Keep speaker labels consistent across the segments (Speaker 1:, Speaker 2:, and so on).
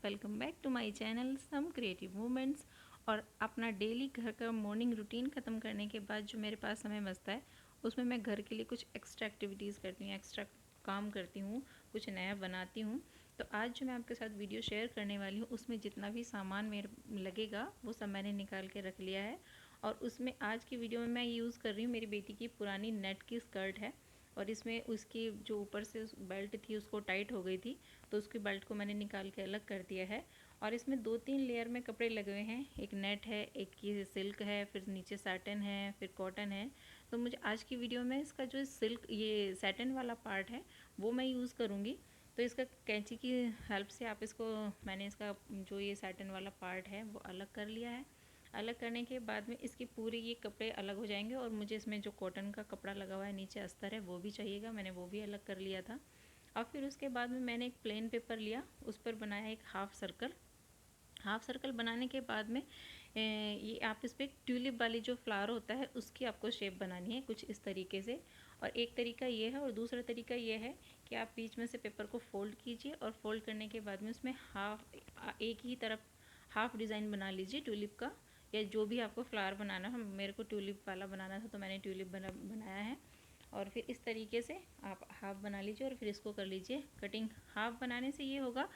Speaker 1: Welcome back to my channel some creative moments. और अपना daily घर का मॉर्निंग रूटीन ख़त्म करने के बाद जो मेरे पास समय बचता है उसमें मैं घर के लिए कुछ एक्स्ट्रा एक्टिविटीज़ करती हूँ, एक्स्ट्रा काम करती हूँ, कुछ नया बनाती हूँ। तो आज जो मैं आपके साथ वीडियो शेयर करने वाली हूँ उसमें जितना भी सामान मेरे लगेगा वो सब मैंने निकाल के रख लिया है। और उसमें आज की वीडियो में मैं यूज़ कर रही हूँ मेरी बेटी की पुरानी नेट की स्कर्ट है, और इसमें उसकी जो ऊपर से बेल्ट थी उसको टाइट हो गई थी, तो उसकी बेल्ट को मैंने निकाल के अलग कर दिया है। और इसमें 2-3 लेयर में कपड़े लगे हुए हैं, एक नेट है, एक ये सिल्क है, फिर नीचे सैटिन है, फिर कॉटन है। तो मुझे आज की वीडियो में इसका जो सिल्क ये सैटिन वाला पार्ट है वो मैं यूज़ करूँगी। तो इसका कैंची की हेल्प से आप इसको मैंने इसका जो ये सैटिन वाला पार्ट है वो अलग कर लिया है। अलग करने के बाद में इसकी पूरी ये कपड़े अलग हो जाएंगे, और मुझे इसमें जो कॉटन का कपड़ा लगा हुआ है नीचे अस्तर है वो भी चाहिएगा, मैंने वो भी अलग कर लिया था। और फिर उसके बाद में मैंने एक प्लेन पेपर लिया, उस पर बनाया एक हाफ़ सर्कल। हाफ़ सर्कल बनाने के बाद में ये आप इस पर ट्यूलिप वाली जो फ्लावर होता है उसकी आपको शेप बनानी है कुछ इस तरीके से। और एक तरीका ये है, और दूसरा तरीका ये है कि आप बीच में से पेपर को फोल्ड कीजिए, और फोल्ड करने के बाद में उसमें एक ही तरफ हाफ़ डिज़ाइन बना लीजिए ट्यूलिप का, या जो भी आपको फ्लावर बनाना है। मेरे को ट्यूलिप वाला बनाना था तो मैंने ट्यूलिप बनाया है। और फिर इस तरीके से आप हाफ़ बना लीजिए और फिर इसको कर लीजिए कटिंग। हाफ़ बनाने से ये होगा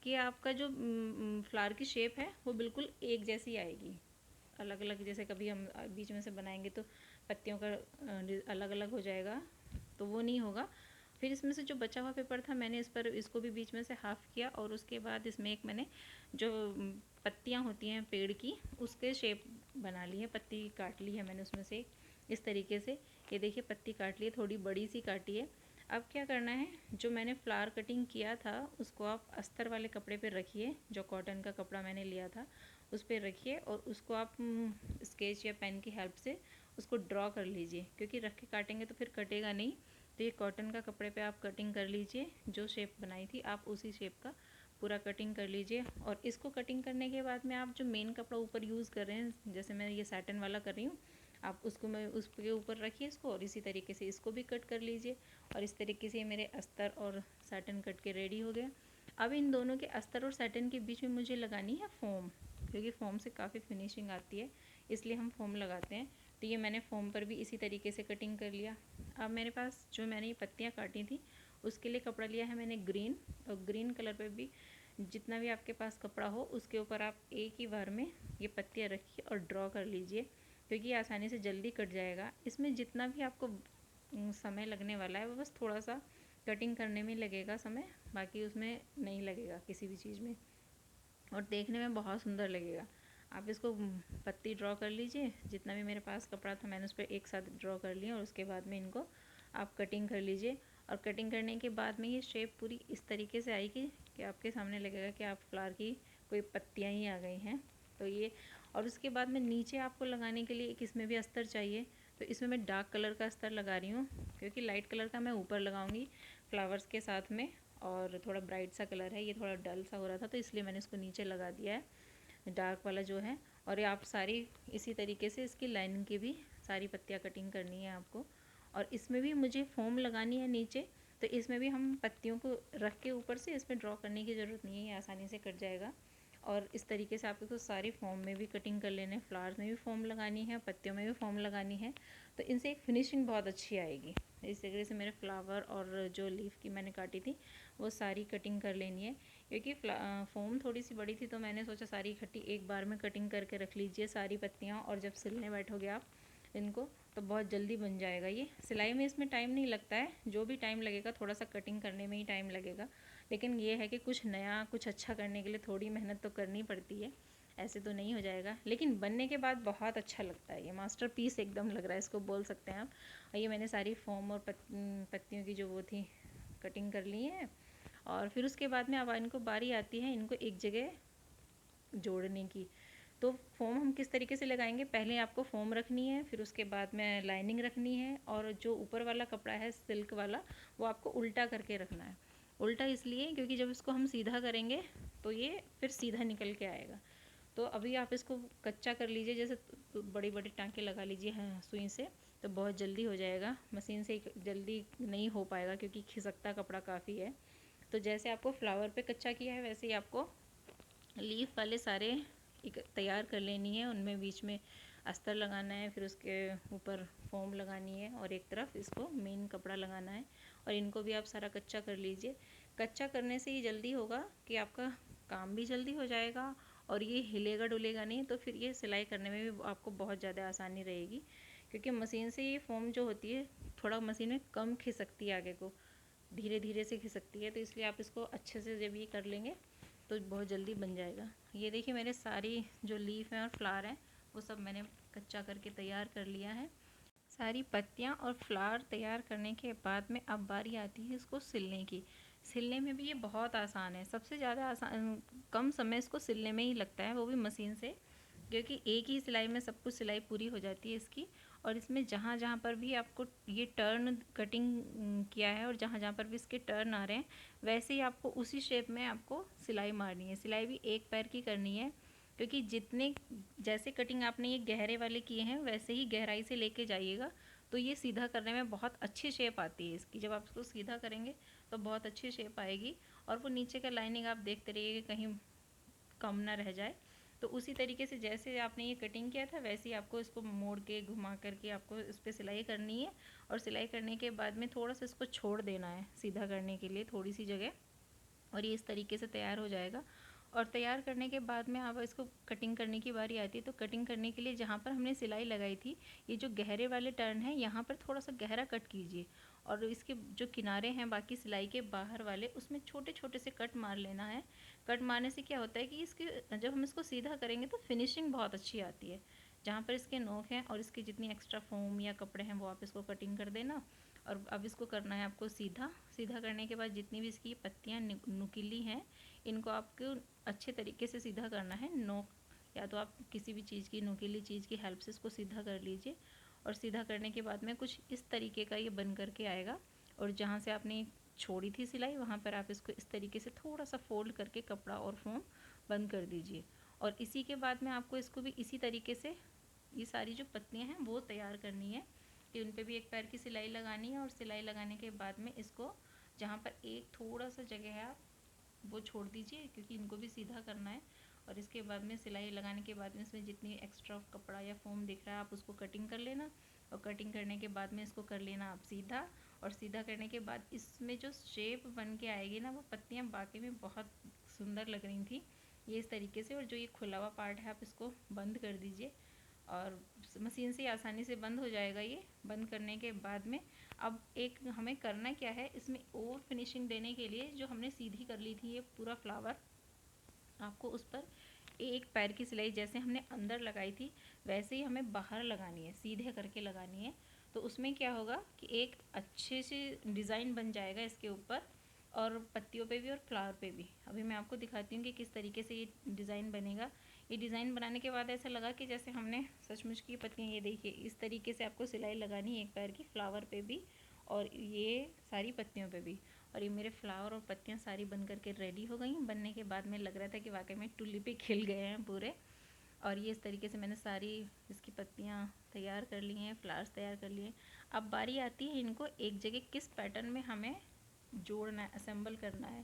Speaker 1: कि आपका जो फ्लावर की शेप है वो बिल्कुल एक जैसी आएगी। अलग अलग जैसे कभी हम बीच में से बनाएंगे तो पत्तियों का अलग अलग हो जाएगा, तो वो नहीं होगा। फिर इसमें से जो बचा हुआ पेपर था मैंने इसको भी बीच में से हाफ़ किया, और उसके बाद इसमें एक मैंने जो पत्तियाँ होती हैं पेड़ की उसके शेप बना ली है, पत्ती काट ली है मैंने उसमें से इस तरीके से। ये देखिए पत्ती काट ली है, थोड़ी बड़ी सी काटी है। अब क्या करना है, जो मैंने फ्लावर कटिंग किया था उसको आप अस्तर वाले कपड़े पे रखिए, जो कॉटन का कपड़ा मैंने लिया था उस पर रखिए, और उसको आप स्केच या पेन की हेल्प से उसको ड्रॉ कर लीजिए, क्योंकि रख के काटेंगे तो फिर कटेगा नहीं। तो ये कॉटन का कपड़े पे आप कटिंग कर लीजिए, जो शेप बनाई थी आप उसी शेप का पूरा कटिंग कर लीजिए। और इसको कटिंग करने के बाद में आप जो मेन कपड़ा ऊपर यूज़ कर रहे हैं, जैसे मैं ये सैटिन वाला कर रही हूँ, आप उसको मैं उसके ऊपर रखिए इसको, और इसी तरीके से इसको भी कट कर लीजिए। और इस तरीके से मेरे अस्तर और सैटिन कट के रेडी हो गया। अब इन दोनों के अस्तर और सैटिन के बीच में मुझे लगानी है फोम, क्योंकि फोम से काफ़ी फिनिशिंग आती है, इसलिए हम फोम लगाते हैं। तो ये मैंने फोम पर भी इसी तरीके से कटिंग कर लिया। अब मेरे पास जो मैंने ये पत्तियाँ काटी थी उसके लिए कपड़ा लिया है मैंने ग्रीन, और ग्रीन कलर पर भी जितना भी आपके पास कपड़ा हो उसके ऊपर आप एक ही बार में ये पत्तियाँ रखिए और ड्रॉ कर लीजिए, क्योंकि ये आसानी से जल्दी कट जाएगा। इसमें जितना भी आपको समय लगने वाला है वो बस थोड़ा सा कटिंग करने में लगेगा समय, बाकी उसमें नहीं लगेगा किसी भी चीज़ में, और देखने में बहुत सुंदर लगेगा। आप इसको पत्ती ड्रॉ कर लीजिए, जितना भी मेरे पास कपड़ा था मैंने उस पर एक साथ ड्रॉ कर लिया, और उसके बाद में इनको आप कटिंग कर लीजिए। और कटिंग करने के बाद में ये शेप पूरी इस तरीके से आएगी कि आपके सामने लगेगा कि आप फ्लावर की कोई पत्तियाँ ही आ गई हैं। तो ये, और उसके बाद में नीचे आपको लगाने के लिए एक इसमें भी अस्तर चाहिए, तो इसमें मैं डार्क कलर का अस्तर लगा रही हूँ, क्योंकि लाइट कलर का मैं ऊपर लगाऊंगी फ्लावर्स के साथ में, और थोड़ा ब्राइट सा कलर है, ये थोड़ा डल सा हो रहा था तो इसलिए मैंने इसको नीचे लगा दिया है डार्क वाला जो है। और ये आप सारी इसी तरीके से इसकी लाइनिंग की भी सारी पत्तियाँ कटिंग करनी है आपको। और इसमें भी मुझे फोम लगानी है नीचे, तो इसमें भी हम पत्तियों को रख के ऊपर से इसमें ड्रॉ करने की ज़रूरत नहीं है, ये आसानी से कट जाएगा। और इस तरीके से आपको सारी फॉर्म में भी कटिंग कर लेने, फ्लावर्स में भी फॉर्म लगानी है, पत्तियों में भी फॉर्म लगानी है, तो इनसे एक फिनिशिंग बहुत अच्छी आएगी। इस तरीके से मेरे फ्लावर और जो लीफ की मैंने काटी थी वो सारी कटिंग कर लेनी है, क्योंकि फॉर्म थोड़ी सी बड़ी थी तो मैंने सोचा सारी इकट्ठी एक बार में कटिंग करके रख लीजिए सारी पत्तियाँ, और जब सिलने बैठोगे आप इनको तो बहुत जल्दी बन जाएगा। ये सिलाई में इसमें टाइम नहीं लगता है, जो भी टाइम लगेगा थोड़ा सा कटिंग करने में ही टाइम लगेगा, लेकिन ये है कि कुछ नया कुछ अच्छा करने के लिए थोड़ी मेहनत तो करनी पड़ती है, ऐसे तो नहीं हो जाएगा। लेकिन बनने के बाद बहुत अच्छा लगता है, ये मास्टरपीस एकदम लग रहा है, इसको बोल सकते हैं आप। और ये मैंने सारी फॉर्म और पत्तियों की जो वो थी कटिंग कर ली है। और फिर उसके बाद में अब इनको बारी आती है इनको एक जगह जोड़ने की। तो फोम हम किस तरीके से लगाएंगे, पहले आपको फोम रखनी है, फिर उसके बाद में लाइनिंग रखनी है, और जो ऊपर वाला कपड़ा है सिल्क वाला वो आपको उल्टा करके रखना है। उल्टा इसलिए क्योंकि जब इसको हम सीधा करेंगे तो ये फिर सीधा निकल के आएगा। तो अभी आप इसको कच्चा कर लीजिए, जैसे बड़े बड़े टाँके लगा लीजिए हाँ सुई से, तो बहुत जल्दी हो जाएगा। मशीन से जल्दी नहीं हो पाएगा क्योंकि खिसकता कपड़ा काफ़ी है। तो जैसे आपको फ्लावर पे कच्चा किया है वैसे ही आपको लीफ वाले सारे तैयार कर लेनी है। उनमें बीच में अस्तर लगाना है, फिर उसके ऊपर फोम लगानी है और एक तरफ इसको मेन कपड़ा लगाना है। और इनको भी आप सारा कच्चा कर लीजिए। कच्चा करने से ही जल्दी होगा कि आपका काम भी जल्दी हो जाएगा और ये हिलेगा डुलेगा नहीं, तो फिर ये सिलाई करने में भी आपको बहुत ज़्यादा आसानी रहेगी। क्योंकि मशीन से ये फोम जो होती है थोड़ा मशीन में कम खिसकती है, आगे को धीरे धीरे से खिसकती है, तो इसलिए आप इसको अच्छे से जब ये कर लेंगे तो बहुत जल्दी बन जाएगा। ये देखिए मेरे सारी जो लीफ हैं और फ्लावर हैं वो सब मैंने कच्चा करके तैयार कर लिया है। सारी पत्तियाँ और फ्लावर तैयार करने के बाद में अब बारी आती है इसको सिलने की। सिलने में भी ये बहुत आसान है, सबसे ज़्यादा आसान, कम समय इसको सिलने में ही लगता है, वो भी मशीन से, क्योंकि एक ही सिलाई में सब कुछ सिलाई पूरी हो जाती है इसकी। और इसमें जहाँ जहाँ पर भी आपको ये टर्न कटिंग किया है और जहाँ जहाँ पर भी इसके टर्न आ रहे हैं, वैसे ही आपको उसी शेप में आपको सिलाई मारनी है। सिलाई भी एक पैर की करनी है, क्योंकि जितने जैसे कटिंग आपने ये गहरे वाले किए हैं वैसे ही गहराई से लेके जाइएगा, तो ये सीधा करने में बहुत अच्छी शेप आती है इसकी। जब आप इसको सीधा करेंगे तो बहुत अच्छी शेप आएगी। और वो नीचे का लाइनिंग आप देखते रहिए कि कहीं कम ना रह जाए। तो उसी तरीके से जैसे आपने ये कटिंग किया था वैसे ही आपको इसको मोड़ के घुमा करके आपको इस पर सिलाई करनी है। और सिलाई करने के बाद में थोड़ा सा इसको छोड़ देना है सीधा करने के लिए, थोड़ी सी जगह, और ये इस तरीके से तैयार हो जाएगा। और तैयार करने के बाद में अब इसको कटिंग करने की बारी आती है। तो कटिंग करने के लिए जहाँ पर हमने सिलाई लगाई थी, ये जो गहरे वाले टर्न है यहाँ पर थोड़ा सा गहरा कट कीजिए। और इसके जो किनारे हैं बाकी सिलाई के बाहर वाले, उसमें छोटे छोटे से कट मार लेना है। कट मारने से क्या होता है कि इसके जब हम इसको सीधा करेंगे तो फिनिशिंग बहुत अच्छी आती है। जहाँ पर इसके नोक हैं और इसके जितनी एक्स्ट्रा फोम या कपड़े हैं वो आप इसको कटिंग कर देना। और अब इसको करना है आपको सीधा। सीधा करने के बाद जितनी भी इसकी पत्तियाँ नुकीली हैं, इनको आपको अच्छे तरीके से सीधा करना है। नोक या तो आप किसी भी चीज़ की नुकीली चीज़ की हेल्प से इसको सीधा कर लीजिए। और सीधा करने के बाद में कुछ इस तरीके का ये बन करके आएगा। और जहाँ से आपने छोड़ी थी सिलाई वहाँ पर आप इसको इस तरीके से थोड़ा सा फोल्ड करके कपड़ा और फोम बंद कर दीजिए। और इसी के बाद में आपको इसको भी इसी तरीके से ये सारी जो पत्तियाँ हैं वो तैयार करनी है कि उन पर भी एक पैर की सिलाई लगानी है। और सिलाई लगाने के बाद में इसको जहाँ पर एक थोड़ा सा जगह है आप वो छोड़ दीजिए, क्योंकि इनको भी सीधा करना है। और इसके बाद में सिलाई लगाने के बाद में इसमें जितनी एक्स्ट्रा कपड़ा या फोम दिख रहा है आप उसको कटिंग कर लेना। और कटिंग करने के बाद में इसको कर लेना आप सीधा। और सीधा करने के बाद इसमें जो शेप बन के आएगी ना, वो पत्तियाँ बाकी में बहुत सुंदर लग रही थी ये इस तरीके से। और जो ये खुला हुआ पार्ट है आप इसको बंद कर दीजिए और मशीन से आसानी से बंद हो जाएगा ये। बंद करने के बाद में अब एक हमें करना क्या है, इसमें और फिनिशिंग देने के लिए जो हमने सीधी कर ली थी ये पूरा फ्लावर, आपको उस पर एक पैर की सिलाई जैसे हमने अंदर लगाई थी वैसे ही हमें बाहर लगानी है, सीधे करके लगानी है। तो उसमें क्या होगा कि एक अच्छे से डिज़ाइन बन जाएगा इसके ऊपर, और पत्तियों पे भी और फ्लावर पे भी। अभी मैं आपको दिखाती हूँ कि किस तरीके से ये डिज़ाइन बनेगा। ये डिज़ाइन बनाने के बाद ऐसा लगा कि जैसे हमने सचमुच की पत्तियाँ, ये देखिए इस तरीके से आपको सिलाई लगानी है एक पैर की, फ्लावर पे भी और ये सारी पत्तियों पे भी। और ये मेरे फ्लावर और पत्तियाँ सारी बन करके रेडी हो गई। बनने के बाद में लग रहा था कि वाकई में टुलिप खिल गए हैं पूरे। और ये इस तरीके से मैंने सारी इसकी पत्तियाँ तैयार कर ली हैं, फ्लावर्स तैयार कर लिए। अब बारी आती है इनको एक जगह किस पैटर्न में हमें जोड़ना है, असेंबल करना है।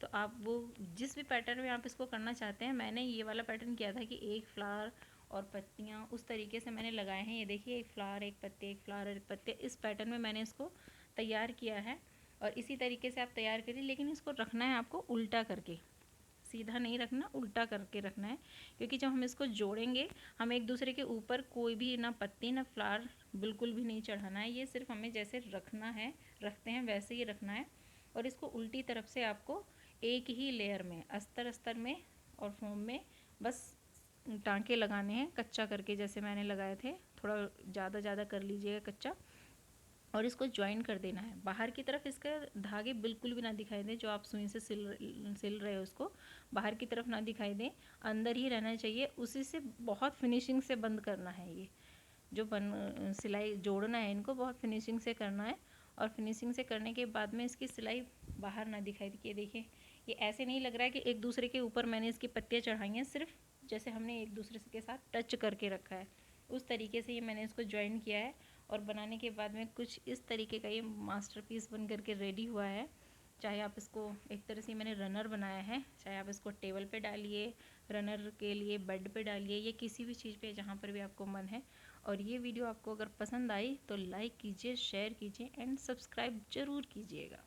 Speaker 1: तो आप वो जिस भी पैटर्न में आप इसको करना चाहते हैं, मैंने ये वाला पैटर्न किया था कि एक फ्लावर और पत्तियाँ उस तरीके से मैंने लगाए हैं। ये देखिए एक फ्लावर एक पत्ते, एक फ्लावर एक पत्ते, इस पैटर्न में मैंने इसको तैयार किया है। और इसी तरीके से आप तैयार करिए, लेकिन इसको रखना है आपको उल्टा करके, सीधा नहीं रखना, उल्टा करके रखना है। क्योंकि जब हम इसको जोड़ेंगे हम एक दूसरे के ऊपर कोई भी ना पत्ती ना फ्लावर बिल्कुल भी नहीं चढ़ाना है। ये सिर्फ हमें जैसे रखना है, रखते हैं वैसे ही रखना है। और इसको उल्टी तरफ से आपको एक ही लेयर में अस्तर अस्तर में और फोम में बस टाँके लगाने हैं कच्चा करके, जैसे मैंने लगाए थे। थोड़ा ज़्यादा कर लीजिएगा कच्चा और इसको ज्वाइन कर देना है। बाहर की तरफ इसके धागे बिल्कुल भी ना दिखाई दें, जो आप सुई से सिल रहे हो उसको बाहर की तरफ ना दिखाई दें, अंदर ही रहना चाहिए। उसी से बहुत फिनिशिंग से बंद करना है। ये जो सिलाई जोड़ना है इनको बहुत फिनिशिंग से करना है। और फिनिशिंग से करने के बाद में इसकी सिलाई बाहर ना दिखाई दे। देखिए ये ऐसे नहीं लग रहा है कि एक दूसरे के ऊपर मैंने इसकी पत्तियाँ चढ़ाई हैं, सिर्फ जैसे हमने एक दूसरे के साथ टच करके रखा है उस तरीके से ये मैंने इसको ज्वाइन किया है। और बनाने के बाद में कुछ इस तरीके का ये मास्टरपीस बन करके रेडी हुआ है। चाहे आप इसको एक तरह से मैंने रनर बनाया है, चाहे आप इसको टेबल पे डालिए, रनर के लिए बेड पे डालिए, या किसी भी चीज़ पे जहाँ पर भी आपको मन है। और ये वीडियो आपको अगर पसंद आई तो लाइक कीजिए, शेयर कीजिए एंड सब्सक्राइब ज़रूर कीजिएगा।